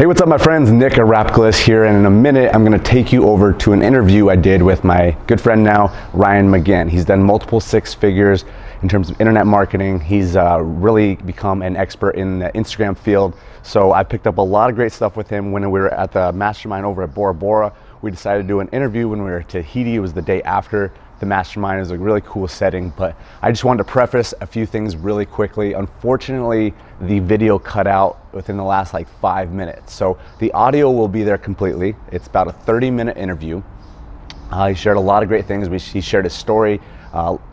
Hey, what's up my friends? Nick Aweber here, and in a minute I'm going to take you over to an interview I did with my good friend now, Ryan Magin. He's done multiple six figures in terms of internet marketing. He's really become an expert in the Instagram field. So I picked up a lot of great stuff with him when we were at the mastermind over at Bora. We decided to do an interview when we were at Tahiti. It was the day after the mastermind. It was a really cool setting, but I just wanted to preface a few things really quickly. Unfortunately, the video cut out within the last 5 minutes. So the audio will be there completely. It's about a 30-minute interview. He shared a lot of great things. He shared his story,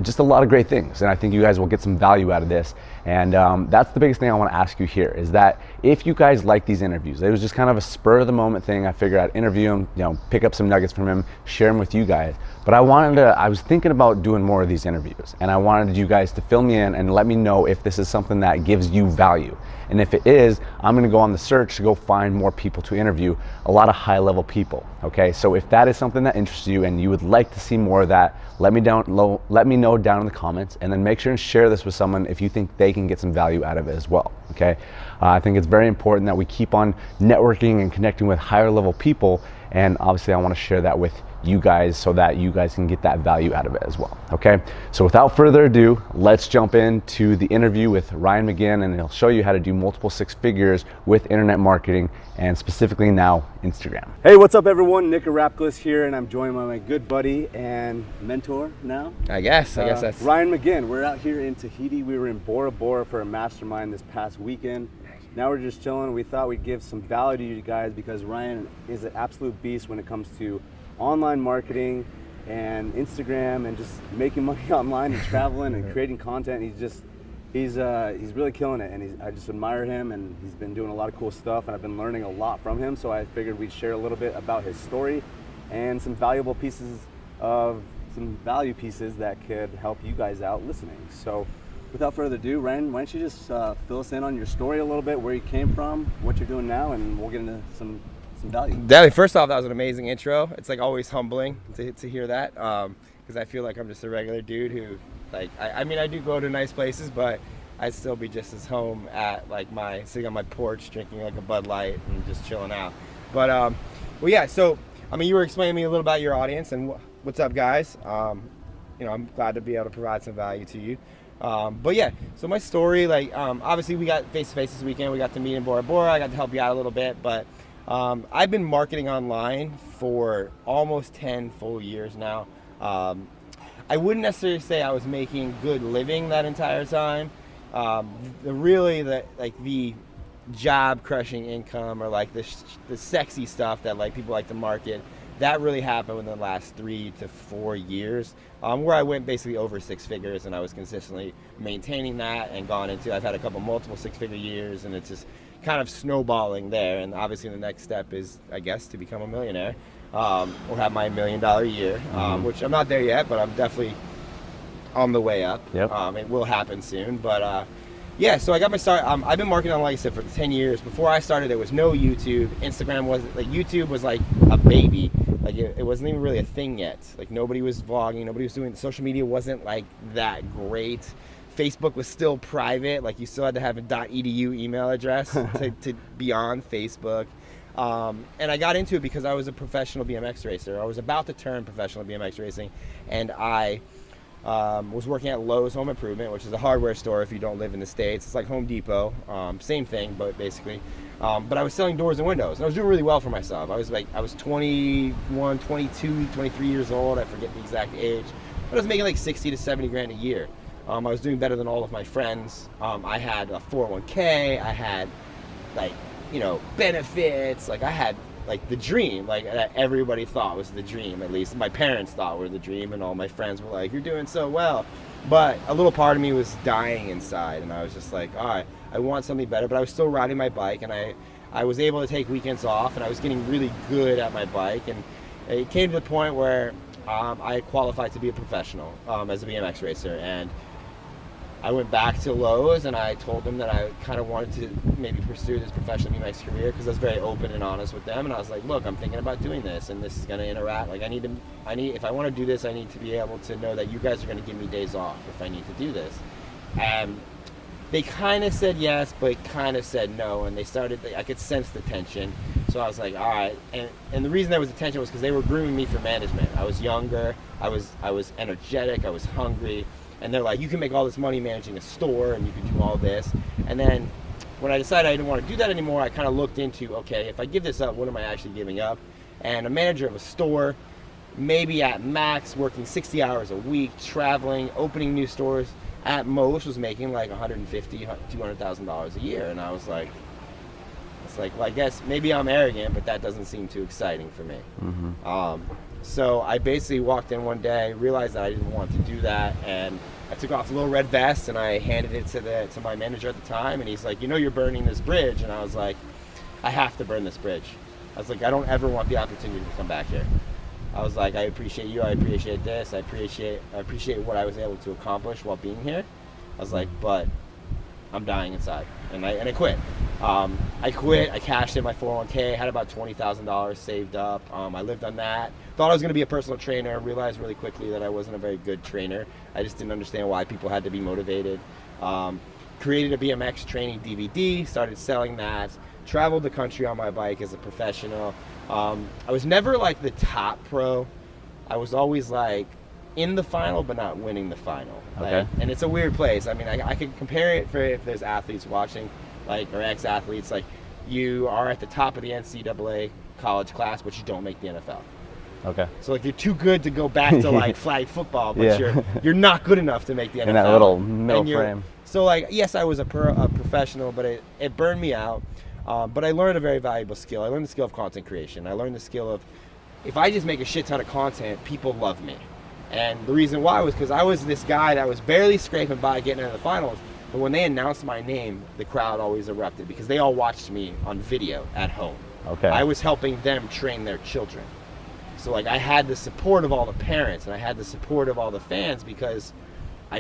just a lot of great things. And I think you guys will get some value out of this. And that's the biggest thing I want to ask you here is that if you guys like these interviews, it was just kind of a spur of the moment thing. I figured I'd interview him, pick up some nuggets from him, share them with you guys. But I was thinking about doing more of these interviews, and I wanted you guys to fill me in and let me know if this is something that gives you value. And if it is, I'm gonna go on the search to go find more people to interview, a lot of high level people, okay? So if that is something that interests you and you would like to see more of that, let me know down in the comments, and then make sure and share this with someone if you think they can get some value out of it as well, okay? I think it's very important that we keep on networking and connecting with higher level people, and obviously I wanna share that with you guys so that you guys can get that value out of it as well, okay? So without further ado, let's jump into the interview with Ryan Magin, and he'll show you how to do multiple six figures with internet marketing, and specifically now Instagram. Hey, what's up everyone? Nick Aweber here, and I'm joined by my good buddy and mentor now. I guess that's Ryan Magin. We're out here in Tahiti. We were in Bora for a mastermind this past weekend. Now we're just chilling. We thought we'd give some value to you guys because Ryan is an absolute beast when it comes to online marketing and Instagram and just making money online and traveling and creating content. He's really killing it, and I just admire him, and he's been doing a lot of cool stuff, and I've been learning a lot from him. So I figured we'd share a little bit about his story and some value pieces that could help you guys out listening. So without further ado, Ryan, why don't you just fill us in on your story a little bit, where you came from, what you're doing now, and we'll get into some value. Definitely. First off, that was an amazing intro. It's always humbling to hear that, because I feel like I'm just a regular dude who, I mean, I do go to nice places, but I'd still be just as home at sitting on my porch drinking a Bud Light and just chilling out. But well, yeah. So I mean, you were explaining to me a little about your audience, and what's up, guys. I'm glad to be able to provide some value to you. But yeah, so my story, obviously we got face-to-face this weekend. We got to meet in Bora. I got to help you out a little bit, but I've been marketing online for almost 10 full years now. I wouldn't necessarily say I was making good living that entire time. The job crushing income, or the sexy stuff that people like to market, that really happened within the last 3 to 4 years, where I went basically over six figures, and I was consistently maintaining that and I've had a couple multiple six-figure years, and it's just kind of snowballing there. And obviously the next step is, I guess, to become a millionaire, or have my $1 million year, which I'm not there yet, but I'm definitely on the way up. Yep. It will happen soon, but yeah, so I got my start. I've been marketing on, like I said, for 10 years. Before I started, there was no YouTube. Instagram wasn't, YouTube was like a baby. It wasn't even really a thing yet. Nobody was vlogging, nobody was doing, social media wasn't that great. Facebook was still private. You still had to have a .edu email address to be on Facebook. And I got into it because I was a professional BMX racer. I was about to turn professional BMX racing, and I was working at Lowe's Home Improvement, which is a hardware store if you don't live in the States. It's like Home Depot, same thing, but basically. But I was selling doors and windows, and I was doing really well for myself. I was 21, 22, 23 years old. I forget the exact age. But I was making 60 to 70 grand a year. I was doing better than all of my friends. I had a 401k. I had benefits. I had the dream, that everybody thought was the dream. At least my parents thought were the dream, and all my friends were like, "You're doing so well." But a little part of me was dying inside, and I was just like, all right, I want something better. But I was still riding my bike, and I was able to take weekends off, and I was getting really good at my bike, and it came to the point where I qualified to be a professional as a BMX racer. And I went back to Lowe's, and I told them that I kind of wanted to maybe pursue this professional BMX career, because I was very open and honest with them. And I was like, look, I'm thinking about doing this, and this is going to interact. If I want to do this, I need to be able to know that you guys are going to give me days off if I need to do this. And they kind of said yes, but kind of said no, and I could sense the tension. So I was like, all right. And the reason there was a tension was because they were grooming me for management. I was younger, I was energetic, I was hungry, and they're like, you can make all this money managing a store, and you can do all this. And then when I decided I didn't want to do that anymore, I kind of looked into, okay, if I give this up, what am I actually giving up? And a manager of a store, maybe at max, working 60 hours a week, traveling, opening new stores, at most was making like $150,000, $200,000 a year. And I was like, well, I guess maybe I'm arrogant, but that doesn't seem too exciting for me. So I basically walked in one day, realized that I didn't want to do that, and I took off the little red vest and I handed it to my manager at the time, and he's like, you're burning this bridge. And I was like, I have to burn this bridge. I was like, I don't ever want the opportunity to come back here. I was like, I appreciate you, I appreciate this, I appreciate what I was able to accomplish while being here. I was like, but I'm dying inside, and I quit. I quit. I cashed in my 401k, had about $20,000 saved up. I lived on that. Thought I was going to be a personal trainer. Realized really quickly that I wasn't a very good trainer. I just didn't understand why people had to be motivated. Created a BMX training DVD, started selling that. Traveled the country on my bike as a professional. I was never like the top pro. I was always like in the final, but not winning the final. Okay. And it's a weird place. I mean, I could compare it for if there's athletes watching, like, or ex-athletes, like you are at the top of the NCAA college class, but you don't make the NFL. Okay. So like you're too good to go back to like flag football, but you're not good enough to make the NFL. In that little middle frame. So like, yes, I was a professional, but it burned me out. But I learned a very valuable skill. I learned the skill of content creation. I learned the skill of, if I just make a shit ton of content, people love me. And the reason why was because I was this guy that was barely scraping by getting into the finals. But when they announced my name, the crowd always erupted because they all watched me on video at home. Okay. I was helping them train their children. So like I had the support of all the parents and I had the support of all the fans because I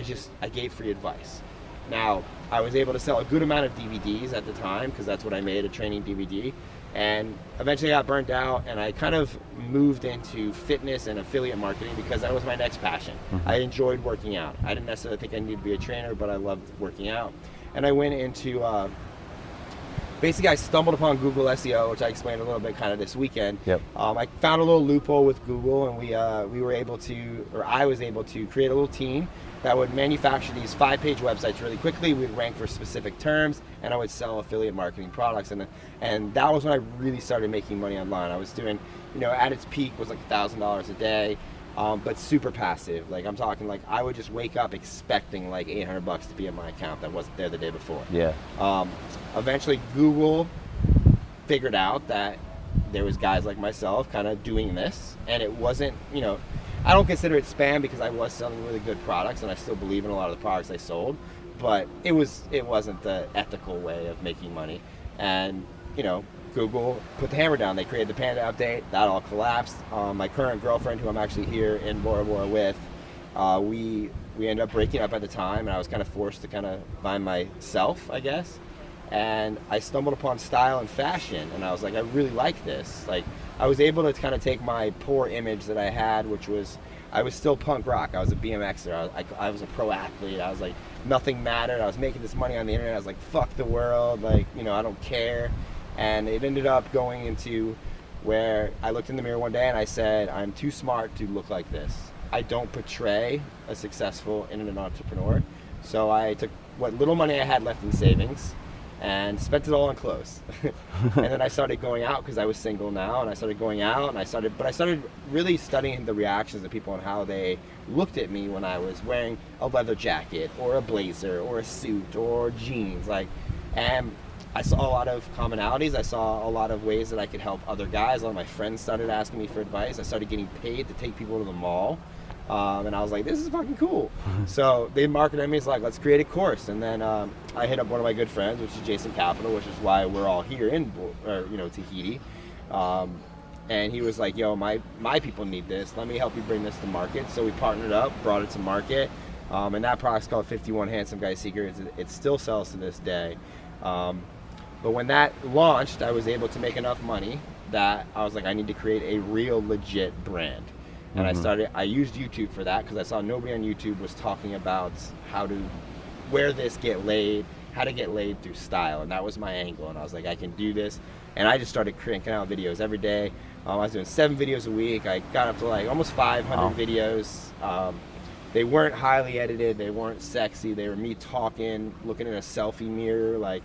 gave free advice. Now, I was able to sell a good amount of DVDs at the time because that's what I made, a training DVD. And eventually I got burnt out and I kind of moved into fitness and affiliate marketing because that was my next passion. I enjoyed working out. I didn't necessarily think I needed to be a trainer, but I loved working out. And I went into, basically I stumbled upon Google SEO, which I explained a little bit kind of this weekend. Yep. I found a little loophole with Google, and we were able to, or I was able to create a little team that would manufacture these 5-page websites really quickly. We'd rank for specific terms, and I would sell affiliate marketing products. And that was when I really started making money online. I was doing, at its peak was like $1,000 a day, but super passive. Like I'm talking like I would just wake up expecting like $800 to be in my account that wasn't there the day before. Yeah. Eventually Google figured out that there was guys like myself kind of doing this, and it wasn't, I don't consider it spam because I was selling really good products and I still believe in a lot of the products I sold, but it wasn't the ethical way of making money. And Google put the hammer down. They created the Panda update. That all collapsed. My current girlfriend, who I'm actually here in Bora Bora with, we ended up breaking up at the time, and I was kind of forced to kind of find myself, I guess. And I stumbled upon style and fashion, and I was like, I really like this. Like, I was able to kind of take my poor image that I had, which was, I was still punk rock. I was a BMXer. I was a pro athlete. I was like, nothing mattered. I was making this money on the internet. I was like, fuck the world. Like, I don't care. And it ended up going into where I looked in the mirror one day and I said, I'm too smart to look like this. I don't portray a successful internet entrepreneur. So I took what little money I had left in savings and spent it all on clothes. And then I started going out because I was single now, and I started going out, and I started really studying the reactions of people and how they looked at me when I was wearing a leather jacket or a blazer or a suit or jeans. And I saw a lot of commonalities. I saw a lot of ways that I could help other guys. A lot of my friends started asking me for advice. I started getting paid to take people to the mall. And I was like, this is fucking cool. So they marketed me as like, let's create a course. And then I hit up one of my good friends, which is Jason Capital, which is why we're all here in Tahiti. And he was like, yo, my people need this. Let me help you bring this to market. So we partnered up, brought it to market. And that product's called 51 Handsome Guy Secrets. It still sells to this day. But when that launched, I was able to make enough money that I was like, I need to create a real legit brand. And I used YouTube for that because I saw nobody on YouTube was talking about how to wear this, get laid, how to get laid through style, and that was my angle. And I was like, I can do this, and I just started cranking out videos every day. I was doing 7 videos a week. I got up to like almost 500 videos. They weren't highly edited, they weren't sexy, they were me talking, looking in a selfie mirror, like,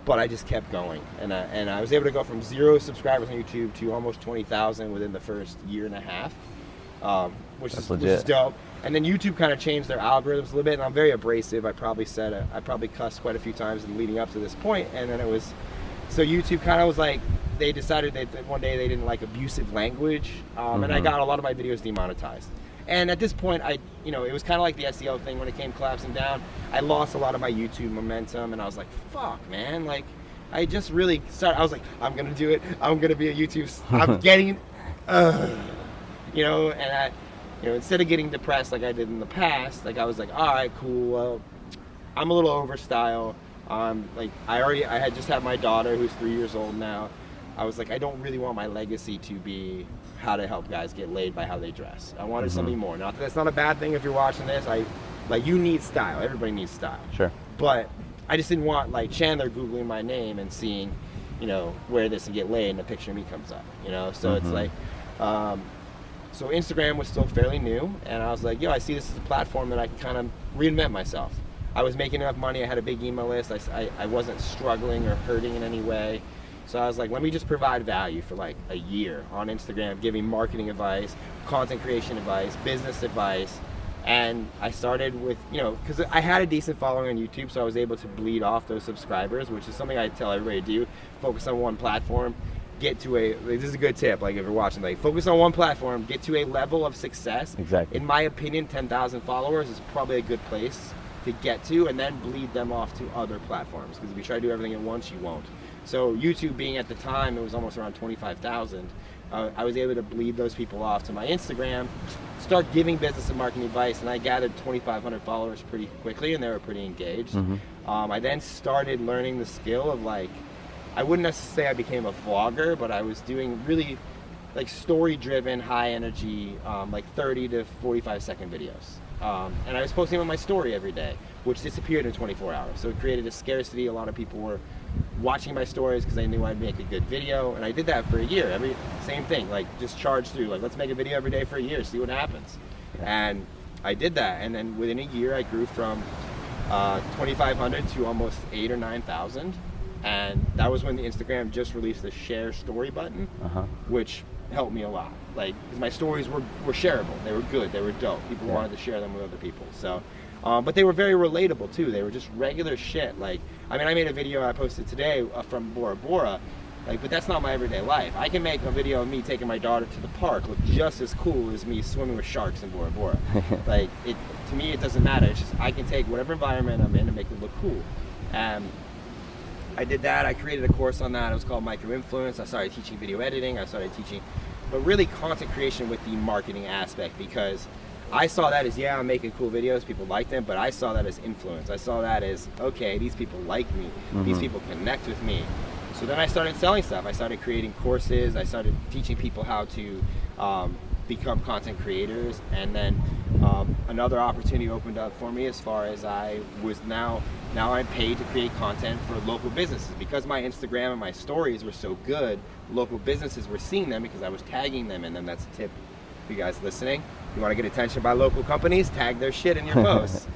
but I just kept going. And I was able to go from 0 subscribers on YouTube to almost 20,000 within the first year and a half, which is dope. And then YouTube kind of changed their algorithms a little bit, and I'm very abrasive. I probably cussed quite a few times in leading up to this point, and then so YouTube kind of was like, they decided that one day they didn't like abusive language, and I got a lot of my videos demonetized. And at this point, it was kind of like the SEO thing when it came collapsing down. I lost a lot of my YouTube momentum, and I was like, fuck, man. Like, I just really started, I was like, I'm going to do it. I'm going to be a YouTube, I'm getting, and instead of getting depressed like I did in the past, like I was like, all right, cool. Well, I'm a little over style. Like I had just had my daughter who's 3 years old now. I was like, I don't really want my legacy to be how to help guys get laid by how they dress. I wanted something more. Not that that's not a bad thing if you're watching this. You need style. Everybody needs style. Sure. But I just didn't want like Chandler Googling my name and seeing, wear this and get laid and a picture of me comes up, So it's like, so Instagram was still fairly new, and I was like, I see this as a platform that I can kind of reinvent myself. I was making enough money. I had a big email list. I wasn't struggling or hurting in any way. So I was like, let me just provide value for like a year on Instagram, giving marketing advice, content creation advice, business advice. And I started with, because I had a decent following on YouTube, so I was able to bleed off those subscribers, which is something I tell everybody to do. Focus on one platform, this is a good tip, like if you're watching, like focus on one platform, get to a level of success. Exactly. In my opinion, 10,000 followers is probably a good place to get to, and then bleed them off to other platforms. Because if you try to do everything at once, you won't. So YouTube being at the time, it was almost around 25,000. I was able to bleed those people off to my Instagram, start giving business and marketing advice, and I gathered 2,500 followers pretty quickly, and they were pretty engaged. I then started learning the skill of like, I wouldn't necessarily say I became a vlogger, but I was doing really like story-driven, high-energy, like 30 to 45-second videos. And I was posting on my story every day, which disappeared in 24 hours. So it created a scarcity. A lot of people were watching my stories because they knew I'd make a good video, and I did that for a year. Same thing, like just charge through, like let's make a video every day for a year, see what happens. And I did that, and then within a year I grew from 2,500 to almost 8,000 or 9,000, and that was when the Instagram just released the share story button, which helped me a lot. Like, because my stories were shareable, they were good, they were dope. People wanted to share them with other people. So. But they were very relatable too. They were just regular shit. Like, I made a video I posted today from Bora, like, but that's not my everyday life. I can make a video of me taking my daughter to the park look just as cool as me swimming with sharks in Bora. Like, to me, it doesn't matter. It's just I can take whatever environment I'm in and make it look cool. I did that. I created a course on that. It was called Micro Influence. I started teaching video editing. I started teaching, but really content creation with the marketing aspect, because I saw that as, I'm making cool videos, people like them, but I saw that as influence. I saw that as, okay, these people like me, these people connect with me. So then I started selling stuff. I started creating courses. I started teaching people how to become content creators. And then another opportunity opened up for me as far as I was now I'm paid to create content for local businesses. Because my Instagram and my stories were so good, local businesses were seeing them because I was tagging them. And then that's a tip for you guys listening. You want to get attention by local companies, tag their shit in your posts.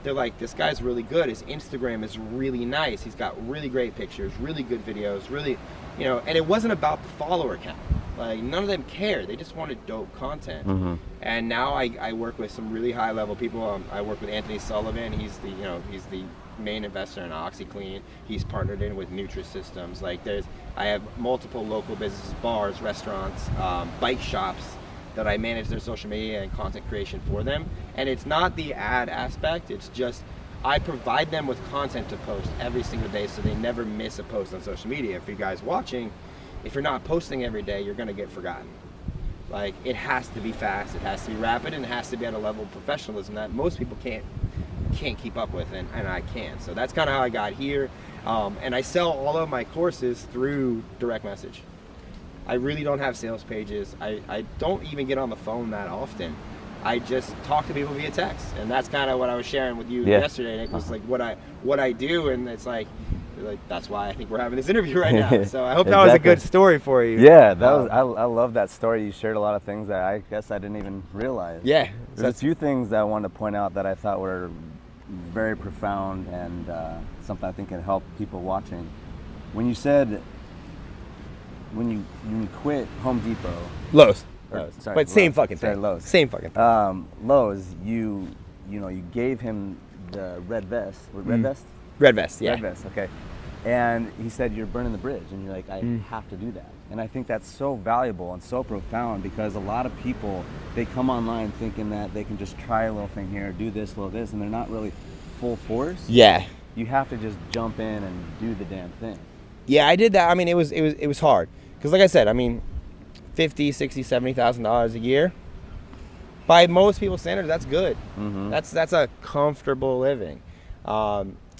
They're like, this guy's really good. His Instagram is really nice. He's got really great pictures, really good videos, really, and it wasn't about the follower count. Like, none of them cared. They just wanted dope content. And now I work with some really high level people. I work with Anthony Sullivan. He's the main investor in OxyClean. He's partnered in with Nutrisystems. Like, I have multiple local businesses, bars, restaurants, bike shops, that I manage their social media and content creation for them. And it's not the ad aspect, it's just I provide them with content to post every single day so they never miss a post on social media. For you guys watching, if you're not posting every day, you're gonna get forgotten. Like, it has to be fast, it has to be rapid, and it has to be at a level of professionalism that most people can't keep up with, and I can. So that's kind of how I got here. And I sell all of my courses through direct message. I really don't have sales pages. I don't even get on the phone that often. I just talk to people via text, and that's kind of what I was sharing with you Yeah. yesterday. Nick, was like what I do, and it's like that's why I think we're having this interview right now. So I hope that was a good story for you. Yeah, that was. I love that story. You shared a lot of things that I guess I didn't even realize. Yeah. There's a few things that I wanted to point out that I thought were very profound and something I think can help people watching. When you said when you quit Home Depot. Lowe's. Sorry, But same Lowe's. fucking Sorry, thing. Lowe's. Same fucking thing. Lowe's, you gave him the red vest. Red vest? Red vest, yeah. Red vest, okay. And he said, you're burning the bridge. And you're like, I have to do that. And I think that's so valuable and so profound, because a lot of people, they come online thinking that they can just try a little thing here, do this, little this, and they're not really full force. Yeah. You have to just jump in and do the damn thing. Yeah, I did that. I mean, it was hard. Because like I said, I mean, $50,000, $60,000, $70,000 a year. By most people's standards, that's good. Mm-hmm. That's a comfortable living.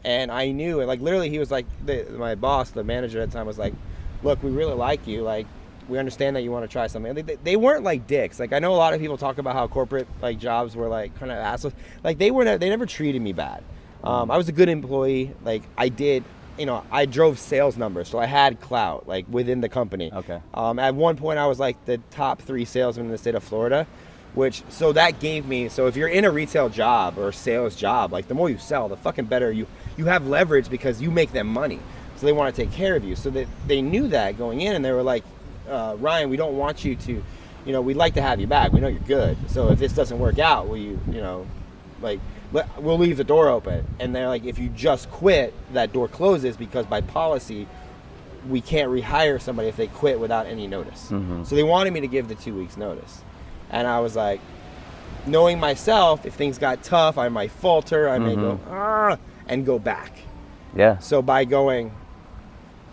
And I knew it. Like literally, he was like, my boss, the manager at the time, was like, "Look, we really like you. Like, we understand that you want to try something." They weren't like dicks. Like I know a lot of people talk about how corporate like jobs were like kind of assholes. Like they never treated me bad. I was a good employee. Like I drove sales numbers, so I had clout like within the company. Okay. At one point, I was like the top 3 salesmen in the state of Florida, so that gave me. So if you're in a retail job or sales job, like the more you sell, the fucking better you have leverage, because you make them money. So they want to take care of you. So they knew that going in, and they were like, Ryan, we don't want you to, we'd like to have you back. We know you're good. So if this doesn't work out, will you, we'll leave the door open. And they're like, if you just quit, that door closes, because by policy, we can't rehire somebody if they quit without any notice. Mm-hmm. So they wanted me to give the 2 weeks notice. And I was like, knowing myself, if things got tough, I might falter, I may go, and go back. Yeah. So by going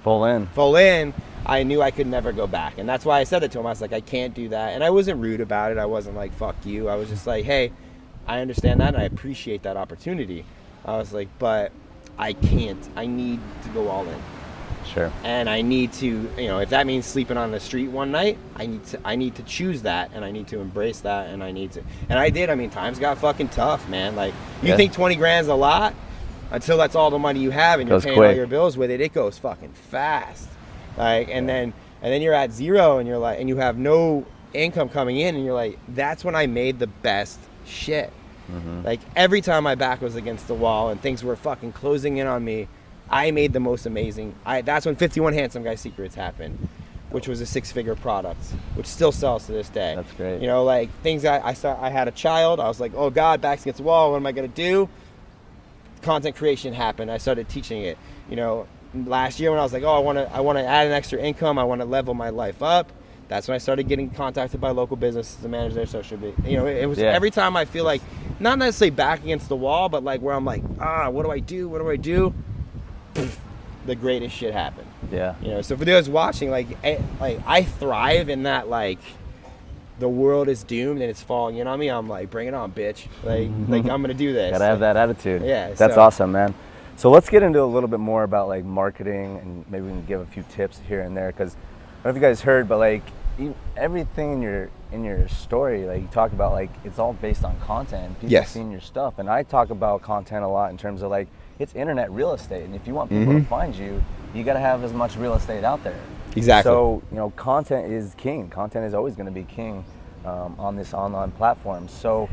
Full in, I knew I could never go back. And that's why I said it to him. I was like, I can't do that. And I wasn't rude about it. I wasn't like, fuck you. I was just like, hey, I understand that and I appreciate that opportunity. I was like, but I can't. I need to go all in. Sure. And I need to, if that means sleeping on the street one night, I need to choose that, and I need to embrace that, and I did. I mean, times got fucking tough, man. Like, you think 20 grand's a lot until that's all the money you have and you're paying all your bills with it. It goes fucking fast. Like, and then you're at zero, and you're like, and you have no income coming in, and you're like, that's when I made the best shit. Mm-hmm. Like, every time my back was against the wall and things were fucking closing in on me, I made the most amazing. That's when 51 Handsome Guy Secrets happened, which was a 6-figure product, which still sells to this day. That's great. Like things I had a child. I was like, oh God, back's against the wall. What am I gonna do? Content creation happened. I started teaching it. Last year when I was like, oh, I want to add an extra income. I want to level my life up. That's when I started getting contacted by local businesses to manage their social media. It was every time I feel like, not necessarily back against the wall, but like where I'm like, what do I do? What do I do? The greatest shit happened. Yeah. So for those watching, like I thrive in that, like, the world is doomed and it's falling in on me. I'm like, bring it on, bitch. Like I'm gonna do this. Gotta have that attitude. Yeah. That's awesome, man. So let's get into a little bit more about like marketing, and maybe we can give a few tips here and there, because I don't know if you guys heard, but like everything in your story, like you talk about, like it's all based on content. People seeing your stuff, and I talk about content a lot in terms of like, it's internet real estate, and if you want people to find you, you got to have as much real estate out there. Exactly. So content is king. Content is always going to be king on this online platform. So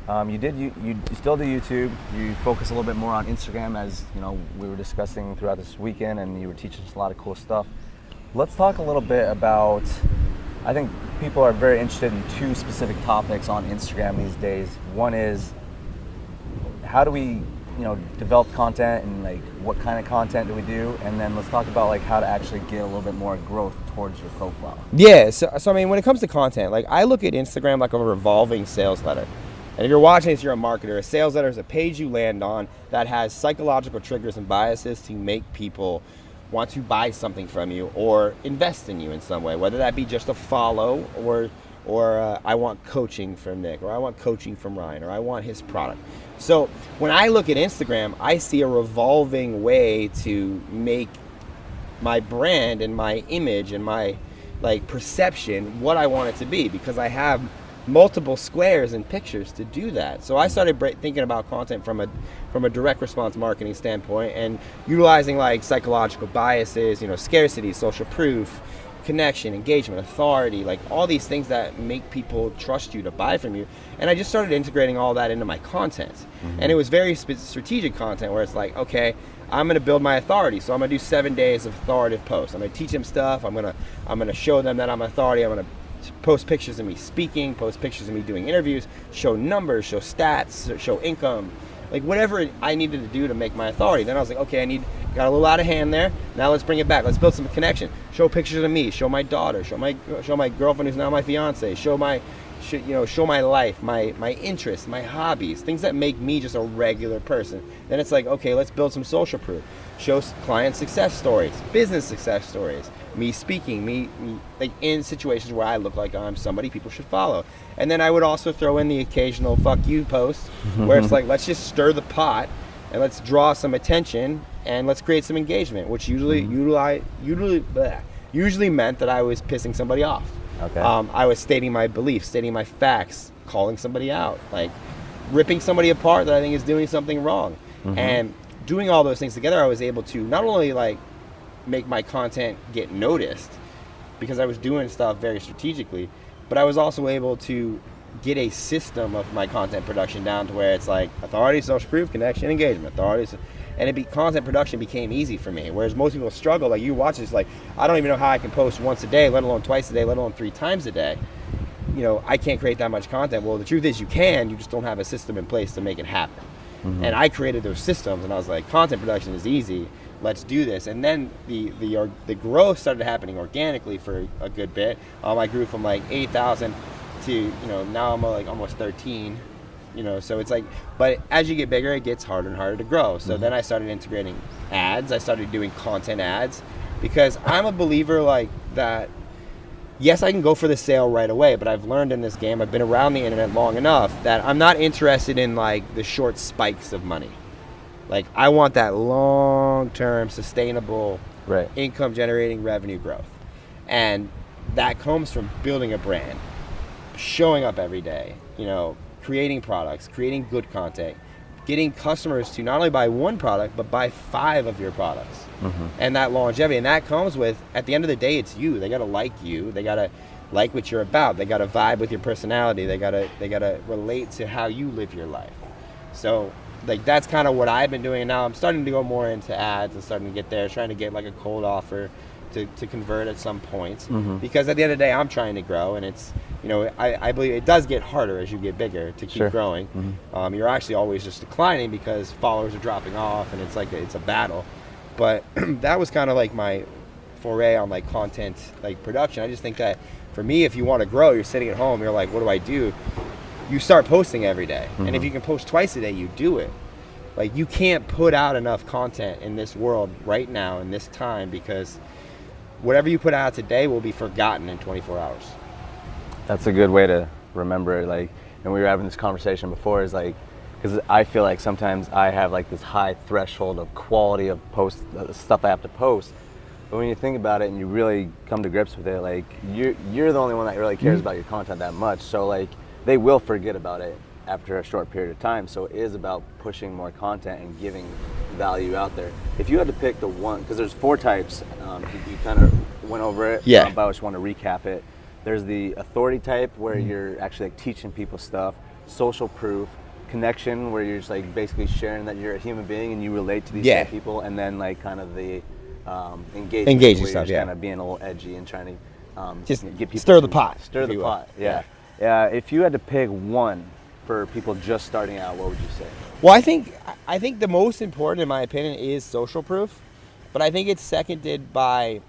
you still do YouTube. You focus a little bit more on Instagram, as we were discussing throughout this weekend, and you were teaching us a lot of cool stuff. Let's talk a little bit about. I think people are very interested in 2 specific topics on Instagram these days. One is, how do we develop content, and like what kind of content do we do, and then let's talk about like how to actually get a little bit more growth towards your profile. Yeah, so I mean, when it comes to content, like I look at Instagram like a revolving sales letter. And if you're watching this, you're a marketer. A sales letter is a page you land on that has psychological triggers and biases to make people want to buy something from you or invest in you in some way, whether that be just a follow or I want coaching from Nick, or I want coaching from Ryan, or I want his product. So when I look at Instagram, I see a revolving way to make my brand and my image and my like perception what I want it to be, because I have multiple squares and pictures to do that. So I started thinking about content from a direct response marketing standpoint, and utilizing like psychological biases, scarcity, social proof, connection, engagement, authority, like all these things that make people trust you to buy from you. And I just started integrating all that into my content. And it was very strategic content where it's like, okay, I'm going to build my authority. So I'm going to do 7 days of authoritative posts. I'm going to teach them stuff. I'm going to show them that I'm authority. I'm going to post pictures of me speaking, post pictures of me doing interviews, show numbers, show stats, show income, like whatever I needed to do to make my authority. Then I was like, okay, got a little out of hand there. Now let's bring it back. Let's build some connection. Show pictures of me. Show my daughter. Show my girlfriend who's now my fiance. Show my life, my interests, my hobbies, things that make me just a regular person. Then it's like, okay, let's build some social proof. Show client success stories, business success stories, me speaking, me like in situations where I look like I'm somebody people should follow. And then I would also throw in the occasional fuck you post where it's like, let's just stir the pot and let's draw some attention and let's create some engagement, which usually meant that I was pissing somebody off. Okay. I was stating my beliefs, stating my facts, calling somebody out, like ripping somebody apart that I think is doing something wrong. And doing all those things together, I was able to not only like make my content get noticed because I was doing stuff very strategically, but I was also able to get a system of my content production down to where it's like authority, social proof, connection, engagement, authority, and content production became easy for me. Whereas most people struggle, like you watch this, like I don't even know how I can post once a day, let alone twice a day, let alone 3 times a day. I can't create that much content. Well, the truth is you can, you just don't have a system in place to make it happen. And I created those systems, and I was like, content production is easy. Let's do this. And then the growth started happening organically for a good bit. I grew from like 8,000 to now I'm like almost 13. So it's like, but as you get bigger, it gets harder and harder to grow. So then I started integrating ads. I started doing content ads because I'm a believer like that. Yes, I can go for the sale right away, but I've learned in this game, I've been around the internet long enough that I'm not interested in like the short spikes of money. Like I want that long-term sustainable income generating revenue growth. And that comes from building a brand, showing up every day, creating products, creating good content, getting customers to not only buy one product, but buy 5 of your products. And that longevity. And that comes with, at the end of the day, it's you. They got to like you. They got to like what you're about. They got to vibe with your personality. They got to relate to how you live your life. So like that's kind of what I've been doing. And now I'm starting to go more into ads and starting to get there, trying to get like a cold offer to convert at some point, because at the end of the day I'm trying to grow, and it's I believe it does get harder as you get bigger to keep growing. You're actually always just declining because followers are dropping off, and it's like it's a battle. But that was kind of like my foray on like content like production. I just think that for me, if you want to grow, you're sitting at home, you're like, what do I do? You start posting every day, and if you can post twice a day, you do it. Like you can't put out enough content in this world right now in this time, because whatever you put out today will be forgotten in 24 hours. That's a good way to remember it. Like, and we were having this conversation before, is like, because I feel like sometimes I have like this high threshold of quality of stuff I have to post. But when you think about it and you really come to grips with it, like you're the only one that really cares about your content that much. So like they will forget about it after a short period of time. So it is about pushing more content and giving value out there. If you had to pick the one, because there's 4 types, you kind of went over it, but I just want to recap it. There's the authority type where you're actually like teaching people stuff, social proof, connection where you're just like basically sharing that you're a human being and you relate to these same people, and then like kind of the engaging stuff, kind of being a little edgy and trying to just get people stir the pot. Yeah. If you had to pick one for people just starting out, what would you say? Well, I think the most important, in my opinion, is social proof, but I think it's seconded by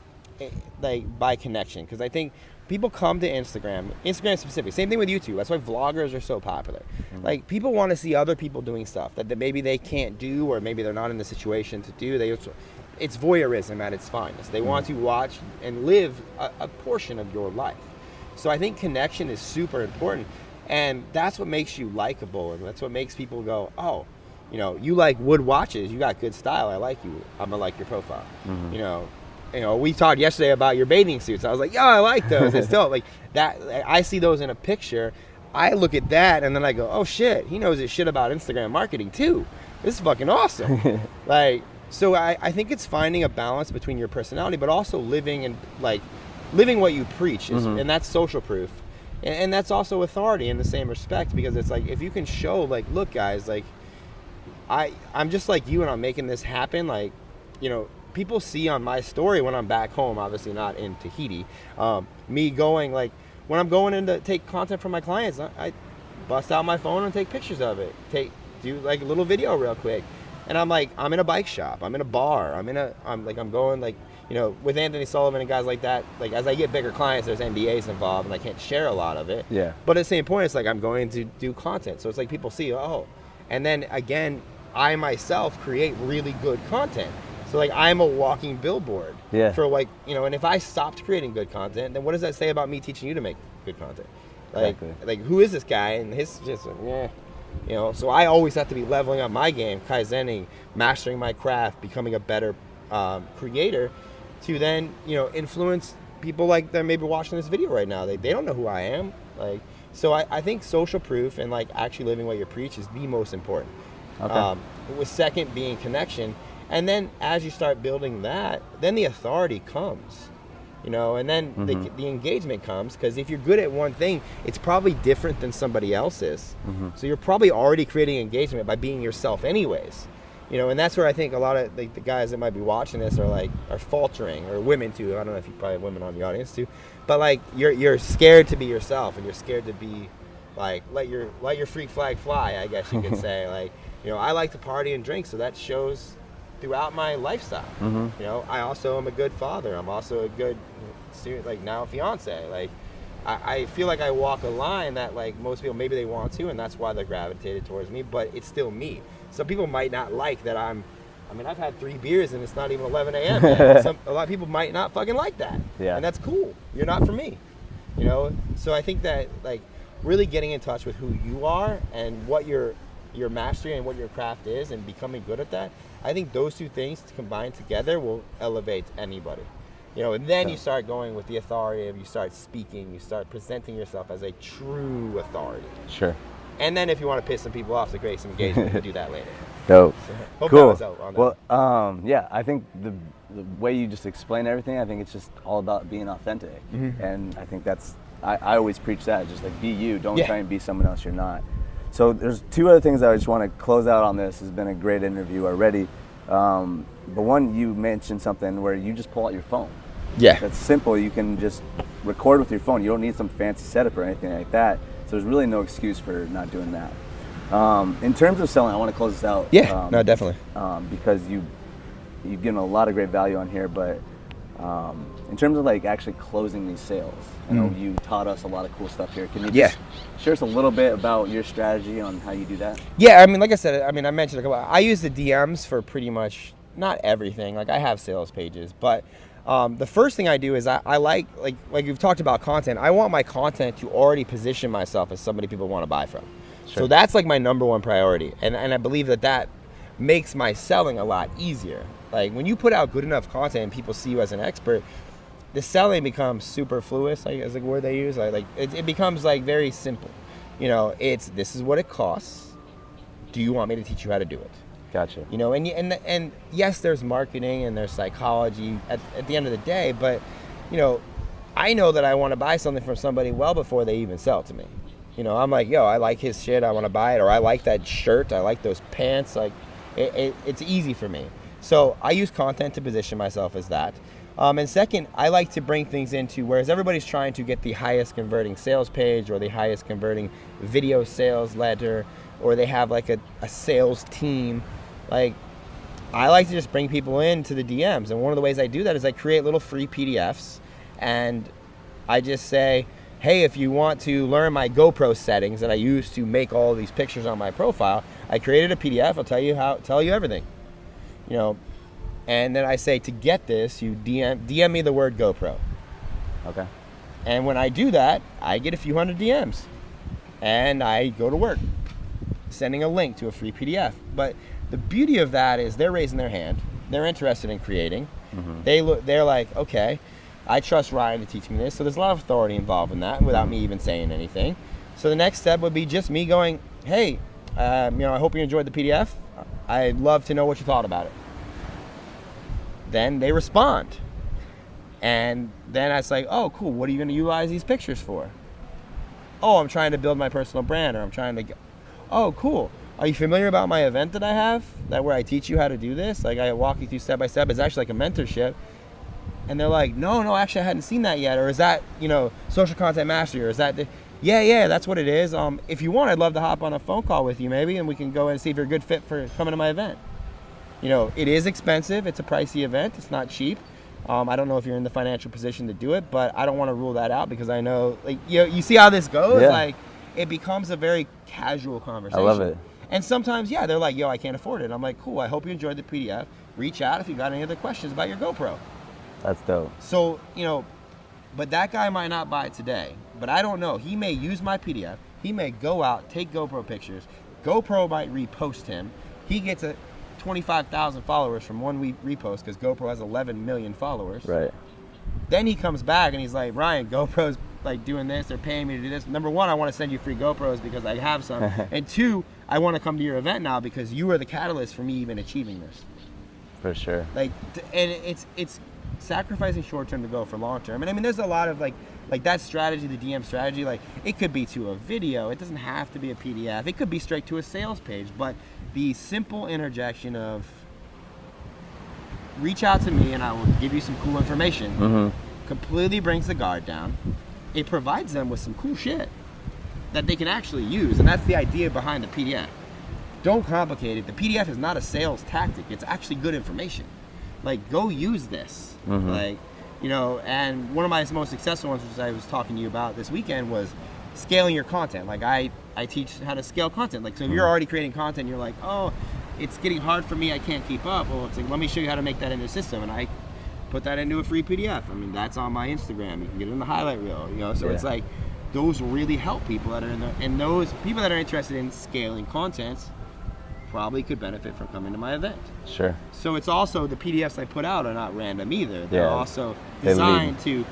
connection, because I think people come to Instagram specific. Same thing with YouTube. That's why vloggers are so popular. Like people want to see other people doing stuff that maybe they can't do, or maybe they're not in the situation to do. It's voyeurism at its finest. They want to watch and live a portion of your life. So I think connection is super important. And that's what makes you likable, and that's what makes people go, oh, you like wood watches, you got good style, I like you, I'm gonna like your profile. We talked yesterday about your bathing suits. I was like, yeah, I like those. It's still like that. I see those in a picture. I look at that and then I go, oh shit, he knows his shit about Instagram marketing too. This is fucking awesome. Like, so I think it's finding a balance between your personality, but also living what you preach, and that's social proof. And that's also authority in the same respect, because it's like, if you can show, like, look guys, like, I'm just like you and I'm making this happen. Like, you know, people see on my story when I'm back home, obviously not in Tahiti, me going, like, when I'm going in to take content from my clients, I bust out my phone and take pictures of it, do like a little video real quick. And I'm like, I'm in a bike shop, I'm in a bar, I'm going, like, you know, with Anthony Sullivan and guys like that, like, as I get bigger clients, there's NDAs involved and I can't share a lot of it. Yeah. But at the same point, it's like, I'm going to do content. So it's like people see, oh, and then again, I myself create really good content. So like, I'm a walking billboard for, like, you know, and if I stopped creating good content, then what does that say about me teaching you to make good content? Like, like, who is this guy? And his just, you know, so I always have to be leveling up my game, kaizening, mastering my craft, becoming a better creator, to then, you know, influence people like that maybe watching this video right now. They don't know who I am. Like, so I think social proof and, like, actually living what you preach is the most important. Okay. With second being connection. And then as you start building that, then the authority comes, you know, and then the engagement comes, because if you're good at one thing, it's probably different than somebody else's. So you're probably already creating engagement by being yourself anyways, you know, and that's where I think a lot of, like, the guys that might be watching this are faltering, or women too. I don't know if you probably have women on the audience too, but, like, you're scared to be yourself, and you're scared to be, like, let your freak flag fly, I guess you could say. Like, you know, I like to party and drink, so that shows throughout my lifestyle. You know, I also am a good father. I'm also a good, like, now fiance. Like, I feel like I walk a line that, like, most people, maybe they want to, and that's why they're gravitated towards me, but it's still me. Some people might not like that I mean, I've had 3 beers and it's not even 11 a.m. A lot of people might not fucking like that. Yeah. And that's cool. You're not for me, you know? So I think that, like, really getting in touch with who you are and what your mastery and what your craft is, and becoming good at that, I think those two things combined together will elevate anybody. You know, and then you start going with the authority of, you start speaking, you start presenting yourself as a true authority. Sure. And then if you want to piss some people off to create some engagement, you can do that later. Dope. So, hope cool. that was out on that. Well, yeah, I think the way you just explain everything, I think it's just all about being authentic. And I think that's, I always preach that, just, like, be you, don't try and be someone else you're not. So there's 2 other things I just want to close out on. This has been a great interview already. But one, you mentioned something where you just pull out your phone. Yeah. That's simple. You can just record with your phone. You don't need some fancy setup or anything like that. So there's really no excuse for not doing that. In terms of selling, I want to close this out. Yeah, no, definitely. Because you've given a lot of great value on here, but in terms of, like, actually closing these sales, I know you taught us a lot of cool stuff here. Can you just share us a little bit about your strategy on how you do that? Yeah, I mean, like I said, I mean, I mentioned I use the DMs for pretty much not everything. Like, I have sales pages, but the first thing I do is I like you've talked about content. I want my content to already position myself as somebody people want to buy from. Sure. So that's, like, my number one priority, and I believe that makes my selling a lot easier. Like, when you put out good enough content and people see you as an expert, the selling becomes superfluous, like, as a word they use. Like it becomes, like, very simple. You know, this is what it costs. Do you want me to teach you how to do it? Gotcha. You know, and yes, there's marketing and there's psychology at the end of the day, but, you know, I know that I want to buy something from somebody well before they even sell it to me. You know, I'm like, yo, I like his shit, I want to buy it, or I like that shirt, I like those pants. Like, it's easy for me. So I use content to position myself as that. And second, I like to bring things into, whereas everybody's trying to get the highest converting sales page or the highest converting video sales letter, or they have, like, a sales team. Like, I like to just bring people into the DMs. And one of the ways I do that is I create little free PDFs, and I just say, hey, if you want to learn my GoPro settings that I use to make all these pictures on my profile, I created a PDF. I'll tell you everything, you know. And then I say, to get this, you DM me the word GoPro. Okay. And when I do that, I get a few hundred DMs, and I go to work, sending a link to a free PDF. But the beauty of that is they're raising their hand. They're interested in creating. They're like, okay, I trust Ryan to teach me this. So there's a lot of authority involved in that without me even saying anything. So the next step would be just me going, hey, I hope you enjoyed the PDF. I'd love to know what you thought about it. Then they respond. And then it's like, oh, cool, what are you going to utilize these pictures for? Oh, I'm trying to build my personal brand, or I'm trying to, oh, cool. Are you familiar about my event that I have, where I teach you how to do this? Like, I walk you through step by step. It's actually like a mentorship. And they're like, no, actually, I hadn't seen that yet. Or is that, social content mastery? Or is that, yeah, that's what it is. If you want, I'd love to hop on a phone call with you maybe, and we can go and see if you're a good fit for coming to my event. It is expensive. It's a pricey event. It's not cheap. I don't know if you're in the financial position to do it, but I don't want to rule that out, because I know, you see how this goes? Yeah. Like, it becomes a very casual conversation. I love it. And sometimes, they're like, yo, I can't afford it. I'm like, cool, I hope you enjoyed the PDF. Reach out if you got any other questions about your GoPro. That's dope. So, but that guy might not buy it today. But I don't know. He may use my PDF. He may go out, take GoPro pictures. GoPro might repost him. He gets 25,000 followers from one repost, because GoPro has 11 million followers. Right. Then he comes back and he's like, Ryan, GoPro's like doing this. They're paying me to do this. Number one, I want to send you free GoPros because I have some. And two, I want to come to your event now because you are the catalyst for me even achieving this. For sure. And it's sacrificing short term to go for long term. And I mean, there's a lot of like that strategy, the DM strategy, like it could be to a video. It doesn't have to be a PDF. It could be straight to a sales page. But the simple interjection of reach out to me and I will give you some cool information completely brings the guard down. It provides them with some cool shit that they can actually use. And that's the idea behind the PDF. Don't complicate it. The PDF is not a sales tactic. It's actually good information. Like, go use this. And one of my most successful ones, which I was talking to you about this weekend, was scaling your content. Like, I teach how to scale content. Like, so if you're already creating content, you're like, oh, it's getting hard for me, I can't keep up. Well, it's like, let me show you how to make that into a system. And I put that into a free PDF. I mean, that's on my Instagram. You can get it in the highlight reel, So it's like, those really help people that are in there. And those people that are interested in scaling content probably could benefit from coming to my event. Sure. So it's also, the PDFs I put out are not random either. They're also designed to,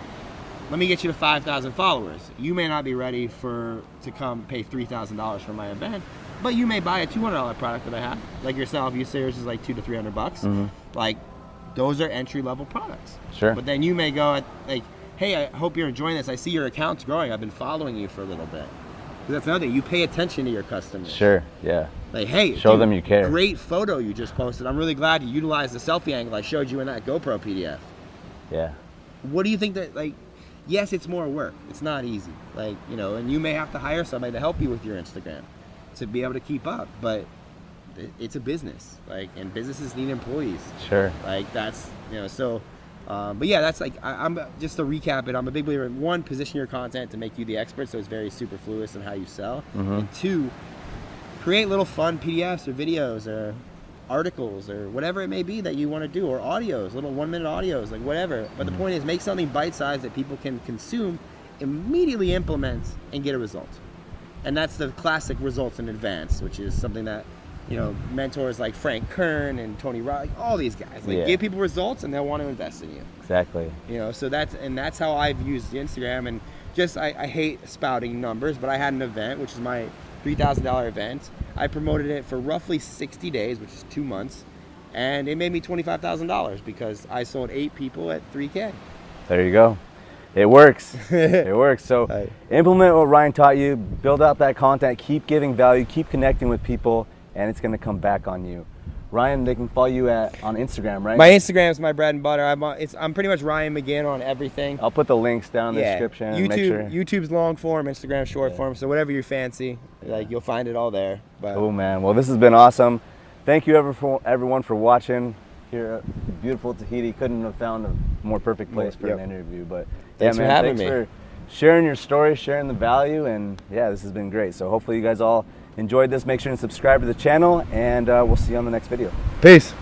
let me get you to 5,000 followers. You may not be ready to come pay $3,000 for my event, but you may buy a $200 product that I have. Like yourself, you say yours is like $200 to $300. Like, those are entry-level products. Sure. But then you may go like, hey, I hope you're enjoying this. I see your account's growing. I've been following you for a little bit. Because that's another thing. You pay attention to your customers. Sure, yeah. Like, hey, show them you care. Great photo you just posted. I'm really glad you utilized the selfie angle I showed you in that GoPro PDF. Yeah. What do you think that, like, yes, it's more work. It's not easy. Like, and you may have to hire somebody to help you with your Instagram to be able to keep up. But it's a business. Like, and businesses need employees. Sure. Like, that's, so... but yeah, that's like, I'm just to recap it. I'm a big believer in, one, position your content to make you the expert, so it's very superfluous in how you sell. And two, create little fun PDFs or videos or articles or whatever it may be that you want to do, or audios, little 1-minute audios, like whatever. But the point is, make something bite-sized that people can consume, immediately implement, and get a result. And that's the classic results in advance, which is something that mentors like Frank Kern and Tony Rock, all these guys, give people results and they'll want to invest in you. Exactly. So that's how I've used Instagram. And just, I hate spouting numbers, but I had an event, which is my $3,000 event. I promoted it for roughly 60 days, which is 2 months. And it made me $25,000 because I sold 8 people at $3K. There you go. It works. It works. So implement what Ryan taught you, build out that content, keep giving value, keep connecting with people, and it's going to come back on you. Ryan, they can follow you on Instagram, right? My Instagram is my bread and butter. I'm pretty much Ryan Magin on everything. I'll put the links down in the description. YouTube's long form, Instagram short form, so whatever you fancy, like, you'll find it all there. But, oh man, well, this has been awesome. Thank you everyone for watching here at beautiful Tahiti. Couldn't have found a more perfect place for an interview. But thanks for having me. Thanks for sharing your story, sharing the value, and yeah, this has been great. So hopefully you guys all enjoyed this. Make sure to subscribe to the channel, and we'll see you on the next video. Peace.